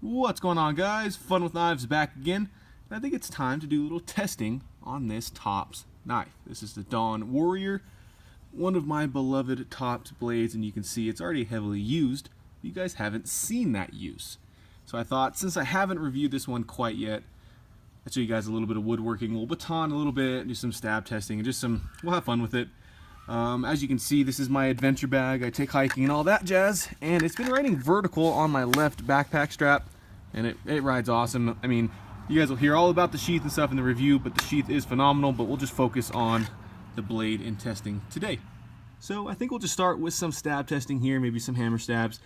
What's going on, guys? Fun with Knives back again. And I think it's time to do a little testing on this Tops knife. This is the Dawn Warrior, one of my beloved Tops blades, and you can see it's already heavily used. You guys haven't seen that use. So I thought, since I haven't reviewed this one quite yet, I'll show you guys a little bit of woodworking, a little baton a little bit, do some stab testing, and we'll have fun with it. As you can see, this is my adventure bag. I take hiking and all that jazz, and it's been riding vertical on my left backpack strap, and it rides awesome. I mean, you guys will hear all about the sheath and stuff in the review, but the sheath is phenomenal, but we'll just focus on the blade in testing today. So I think we'll just start with some stab testing here, maybe some hammer stabs.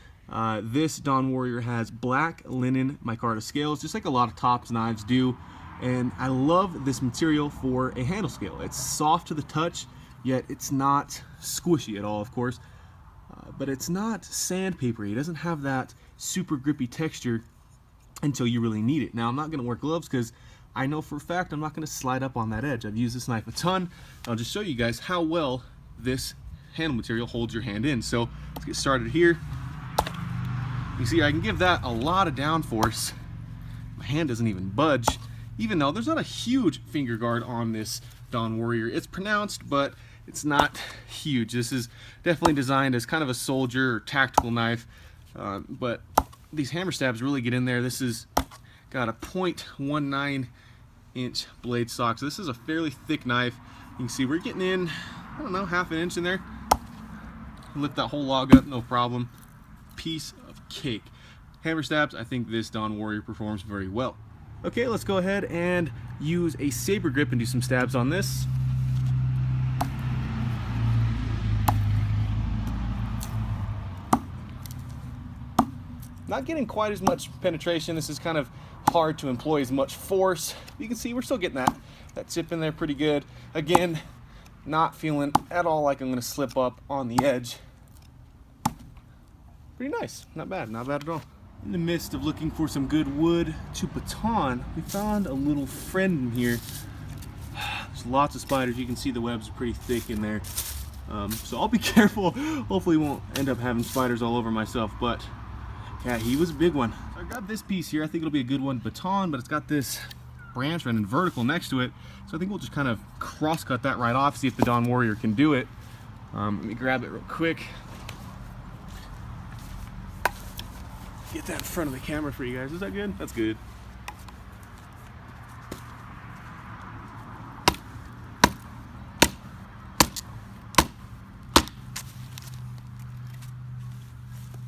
This Dawn Warrior has black linen micarta scales, just like a lot of Tops knives do, and I love this material for a handle scale. It's soft to the touch, yet it's not squishy at all, of course, but it's not sandpapery. It doesn't have that super grippy texture until you really need it. Now, I'm not going to wear gloves because I know for a fact I'm not going to slide up on that edge. I've used this knife a ton. I'll just show you guys how well this handle material holds your hand in. So let's get started here. You see, I can give that a lot of downforce. My hand doesn't even budge, even though there's not a huge finger guard on this Dawn Warrior. It's pronounced, but it's not huge. This is definitely designed as kind of a soldier or tactical knife, but these hammer stabs really get in there. This is got a 0.19 inch blade stock, so this is a fairly thick knife. You can see we're getting in, I don't know, half an inch in there. Lift that whole log up, no problem. Piece of cake. Hammer stabs, I think this Dawn Warrior performs very well. Okay, let's go ahead and use a Saber Grip and do some stabs on this. Not getting quite as much penetration. This is kind of hard to employ as much force. You can see we're still getting that tip in there pretty good. Again, not feeling at all like I'm going to slip up on the edge. Pretty nice. Not bad at all. In the midst of looking for some good wood to baton, we found a little friend in here. There's lots of spiders. You can see the webs are pretty thick in there. So I'll be careful. Hopefully won't end up having spiders all over myself, but yeah, he was a big one. So I got this piece here. I think it'll be a good one baton, but it's got this branch running vertical next to it. So I think we'll just kind of cross cut that right off, see if the Dawn Warrior can do it. Let me grab it real quick. Get that in front of the camera for you guys. Is that good? That's good.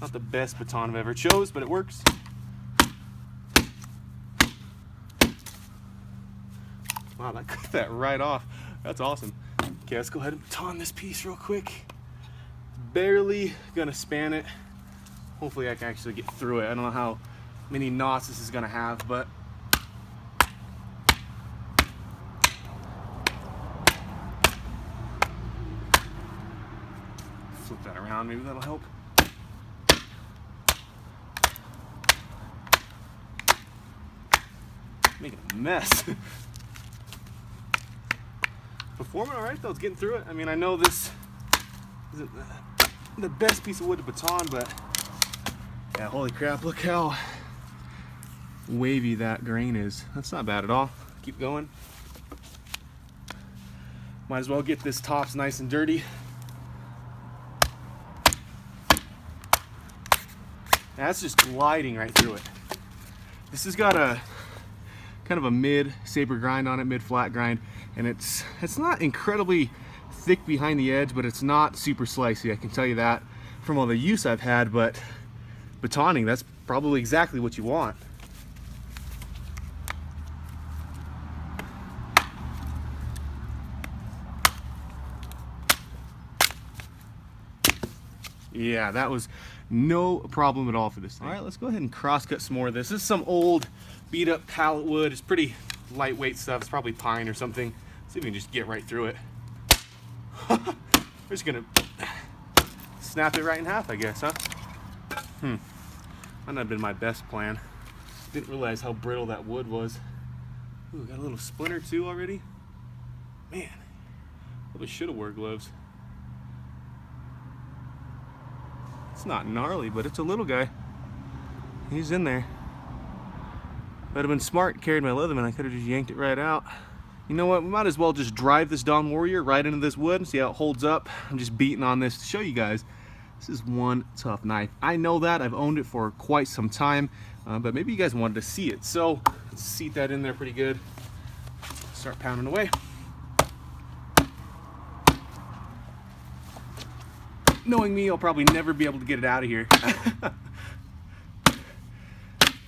Not the best baton I've ever chose, but it works. Wow, that cut that right off. That's awesome. Okay, let's go ahead and baton this piece real quick. Barely gonna span it. Hopefully I can actually get through it. I don't know how many knots this is gonna have, but flip that around, maybe that'll help. Making a mess. Performing all right though, it's getting through it. I mean, I know this isn't the best piece of wood to baton, but yeah, holy crap, look how wavy that grain is. That's not bad at all. Keep going. Might as well get this Tops nice and dirty. That's just gliding right through it. This has got a kind of a mid saber grind on it, mid flat grind, and it's not incredibly thick behind the edge, but it's not super slicey, I can tell you that from all the use I've had. But batoning, that's probably exactly what you want. Yeah, that was no problem at all for this thing. All right, let's go ahead and cross cut some more of this. This is some old beat up pallet wood. It's pretty lightweight stuff. It's probably pine or something. See if we can just get right through it. We're just gonna snap it right in half, I guess, huh? Might not have been my best plan. Didn't realize how brittle that wood was. Ooh, got a little splinter too already. Man, probably should have wore gloves. It's not gnarly, but it's a little guy. He's in there. If I'd have been smart and carried my Leatherman, I could have just yanked it right out. You know what, we might as well just drive this Dawn Warrior right into this wood and see how it holds up. I'm just beating on this to show you guys this is one tough knife. I know that, I've owned it for quite some time, but maybe you guys wanted to see it. So let's seat that in there pretty good. Start pounding away. Knowing me, I'll probably never be able to get it out of here.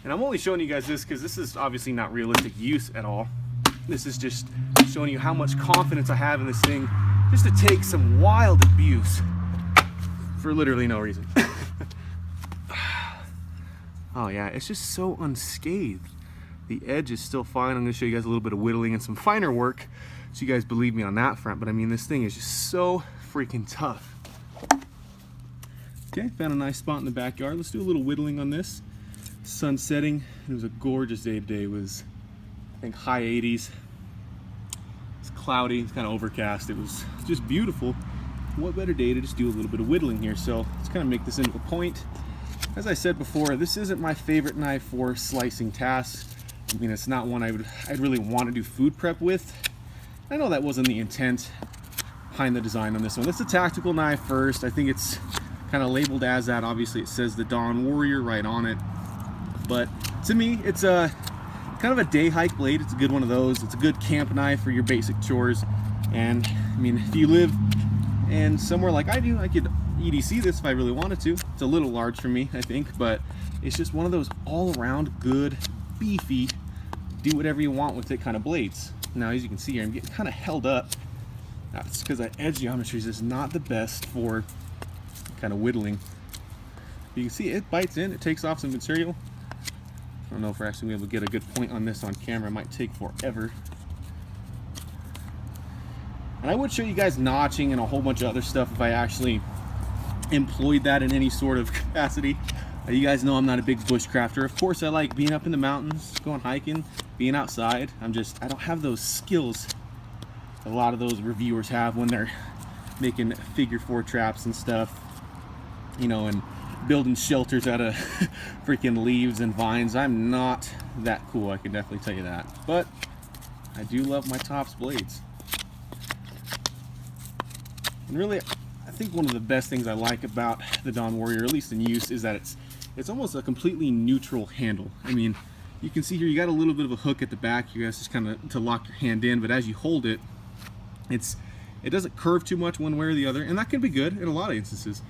And I'm only showing you guys this because this is obviously not realistic use at all. This is just showing you how much confidence I have in this thing just to take some wild abuse for literally no reason. Oh yeah, it's just so unscathed. The edge is still fine. I'm going to show you guys a little bit of whittling and some finer work so you guys believe me on that front. But I mean, this thing is just so freaking tough. Okay, found a nice spot in the backyard. Let's do a little whittling on this. Sun setting. It was a gorgeous day today. It was, I think, high 80s. It's cloudy. It's kind of overcast. It was just beautiful. What better day to just do a little bit of whittling here? So let's kind of make this into a point. As I said before, this isn't my favorite knife for slicing tasks. I mean, it's not one I'd really want to do food prep with. I know that wasn't the intent behind the design on this one. It's a tactical knife first. I think it's kind of labeled as that. Obviously, it says the Dawn Warrior right on it. But to me, it's a kind of a day hike blade. It's a good one of those. It's a good camp knife for your basic chores. And I mean, if you live in somewhere like I do, I could EDC this if I really wanted to. It's a little large for me, I think, but it's just one of those all-around good, beefy, do whatever you want with it kind of blades. Now, as you can see here, I'm getting kind of held up. That's because that edge geometry is just not the best for kind of whittling. You can see it bites in, it takes off some material. I don't know if we're actually going to be able to get a good point on this on camera. It might take forever. And I would show you guys notching and a whole bunch of other stuff if I actually employed that in any sort of capacity. You guys know I'm not a big bushcrafter. Of course, I like being up in the mountains, going hiking, being outside. I don't have those skills a lot of those reviewers have when they're making figure 4 traps and stuff, you know, and building shelters out of freaking leaves and vines. I'm not that cool, I can definitely tell you that. But I do love my Tops blades. And really, I think one of the best things I like about the Dawn Warrior, at least in use, is that it's almost a completely neutral handle. I mean, you can see here you got a little bit of a hook at the back. You guys just kind of to lock your hand in, but as you hold it, it doesn't curve too much one way or the other, and that can be good in a lot of instances.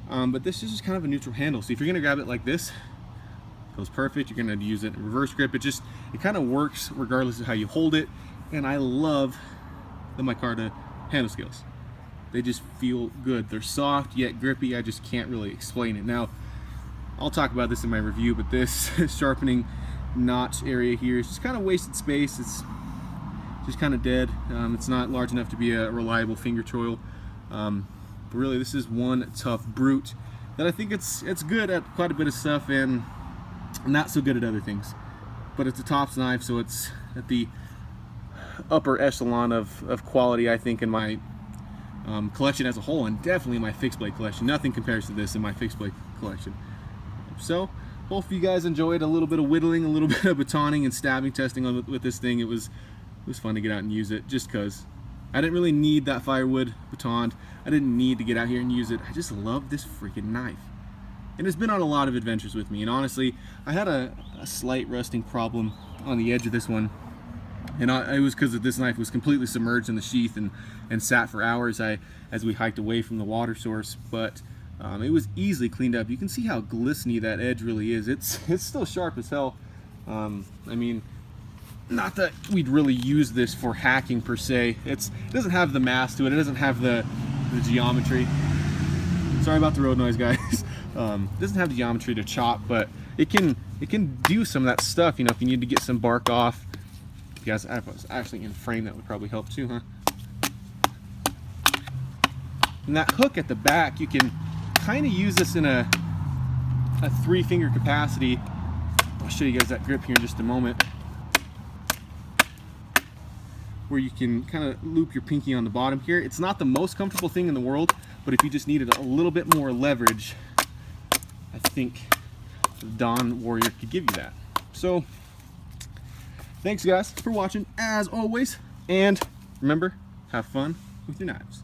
But this is just kind of a neutral handle. So if you're gonna grab it like this, it goes perfect. You're gonna use it in reverse grip. It kind of works regardless of how you hold it. And I love the micarta handle scales. They just feel good. They're soft yet grippy. I just can't really explain it. Now, I'll talk about this in my review, but this sharpening notch area here is just kind of wasted space. It's just kind of dead. It's not large enough to be a reliable finger choil. But really, this is one tough brute that I think it's good at quite a bit of stuff and not so good at other things. But it's a Tops knife, so it's at the upper echelon of quality, I think, in my collection as a whole, and definitely my fixed blade collection. Nothing compares to this in my fixed blade collection. So, both of you guys enjoyed a little bit of whittling, a little bit of batoning and stabbing testing with this thing. It was fun to get out and use it, just because I didn't really need that firewood batoned. I didn't need to get out here and use it. I just love this freaking knife. And it's been on a lot of adventures with me. And honestly, I had a slight rusting problem on the edge of this one. And it was because this knife was completely submerged in the sheath and sat for hours as we hiked away from the water source. But it was easily cleaned up. You can see how glistening that edge really is. It's still sharp as hell. I mean, not that we'd really use this for hacking per se. It doesn't have the mass to it. It doesn't have the geometry. Sorry about the road noise, guys. It doesn't have the geometry to chop, but it can do some of that stuff. You know, if you need to get some bark off. If you guys, if I was actually in frame, that would probably help too, huh? And that hook at the back, you can kind of use this in a 3-finger capacity. I'll show you guys that grip here in just a moment, where you can kind of loop your pinky on the bottom here. It's not the most comfortable thing in the world, but if you just needed a little bit more leverage, I think the Dawn Warrior could give you that. So Thanks guys for watching as always, and remember, have fun with your knives.